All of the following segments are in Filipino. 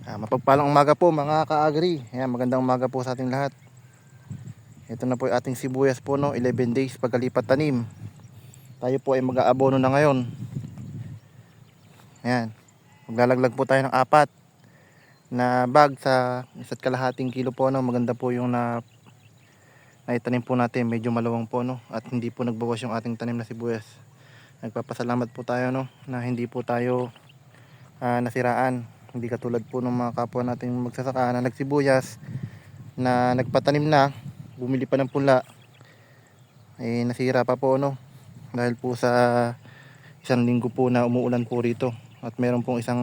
Mapagpalang umaga po mga ka-agri. Ayan, magandang umaga po sa ating lahat. Ito na po yung ating sibuyas po, no? 11 days pagkalipat tanim. Tayo po ay mag-aabono na ngayon. Ayan, maglalaglag po tayo ng 4 na bag sa 1.5 kilo po, no? Maganda po yung naitanim po natin. Medyo malawang po, no? At hindi po nagbawas yung ating tanim na sibuyas. Nagpapasalamat po tayo, no? Na hindi po tayo nasiraan. Hindi katulad po ng mga kapwa nating magsasaka na nagsibuyas na nagpatanim na, bumili pa ng pula, nasira pa po, no? Dahil po sa isang linggo po na umuulan po rito, at meron pong isang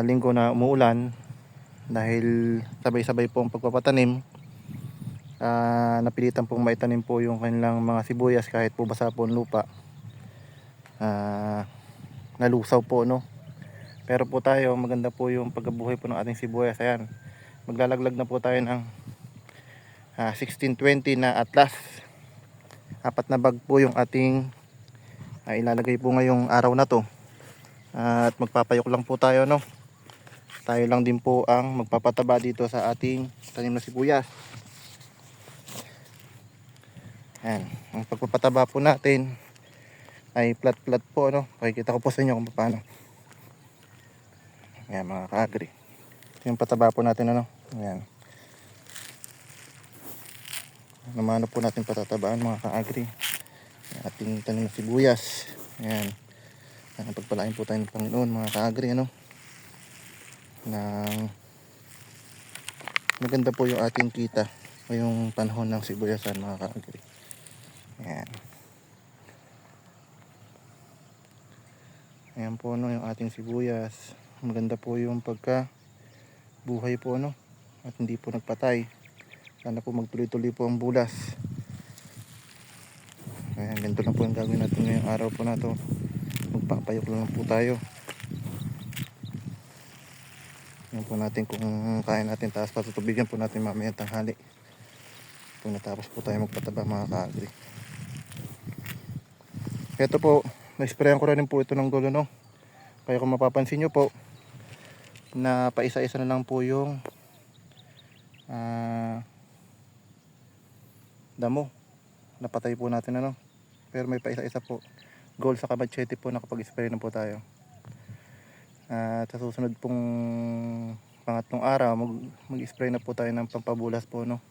linggo na umuulan. Dahil sabay-sabay po ang pagpapatanim, napilitan pong maitanim po yung kanilang mga sibuyas kahit po basa po ang lupa. Nalusaw po, no? Pero po tayo, maganda po yung pagkabuhay po ng ating sibuyas. Ayan, maglalaglag na po tayo ng 1620 na Atlas. 4 na bag po yung ating ilalagay po ngayong araw na to. At magpapayok lang po tayo, no? Tayo lang din po ang magpapataba dito sa ating tanim na sibuyas. Ayan, ang pagpapataba po natin ay plat po, no? Pakikita ko po sa inyo kung paano. Ayan mga ka-agri, yung pataba po natin, ano? Ayan, namano po natin patatabaan mga ka-agri ating tanim na sibuyas. Ayan, pagpalain po tayo ng Panginoon mga ka-agri, ano? Nang maganda po yung ating kita o yung panahon ng sibuyasan mga ka-agri. Ayan, ayan po, no, yung ating sibuyas. Maganda po yung pagka buhay po, no? At hindi po nagpatay. Sana po magtuloy-tuloy po ang bulas. Ayan, ganito lang po yung gagawin natin ngayong araw po na to. Magpapayok lang po tayo. Yan po natin kung kaya natin, taas patutubigan po natin mamaya tanghali. Kung natapos po tayo magpataba mga ka-agri. Ito po, na-sprayan ko rin po ito ng gulo, no? Kaya kung mapapansin nyo po, na paisa-isa na lang po yung damo. Napatay po natin, ano? Pero may paisa-isa po. Gold sa machete po, nakapag-spray na po tayo. At sa susunod pong pangatlong araw, mag-spray na po tayo ng pampabulas po, no?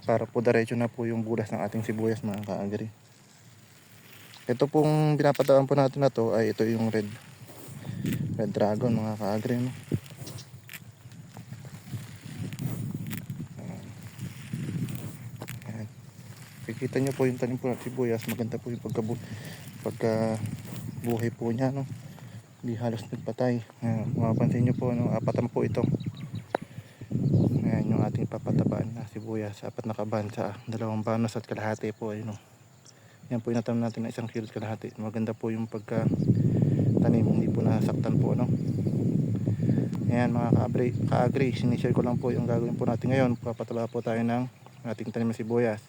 Para po diretso na po yung bulas ng ating sibuyas mga ka-agri. Ito pong binapataan po natin na to ay ito yung red dragon mga ka-agri, no? Ayan. Kikita nyo po yung tanim po ng sibuyas. Maganda po yung pagkabuhay po niya, no? Hindi halos nagpatay. Mapapansin nyo po, no? 4 po ito. Ayan yung ating papatabaan na sibuyas. 4 na kaban sa 2 banos at kalahati po, no? Yan po inatam natin na 1 kilo at kalahati. Maganda po yung pagka-tanim, hindi po nasaktan po, no? Ayan mga ka-agri, sinishare ko lang po yung gagawin po natin ngayon. Papataba po tayo ng ating tanim na sibuyas.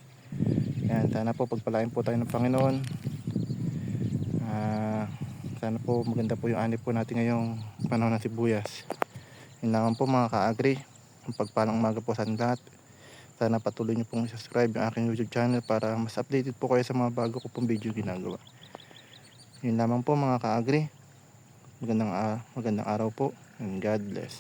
Ayan, sana po pagpalain po tayo ng Panginoon. Sana po maganda po yung ani po natin ngayong panahon ng sibuyas. Yun naman po mga ka-agri, ang pagpalang umaga po sa lahat. Sana patuloy nyo pong subscribe yung aking YouTube channel para mas updated po kayo sa mga bago ko pong video ginagawa. Yun lamang po mga ka-agri. Magandang araw po, and God bless.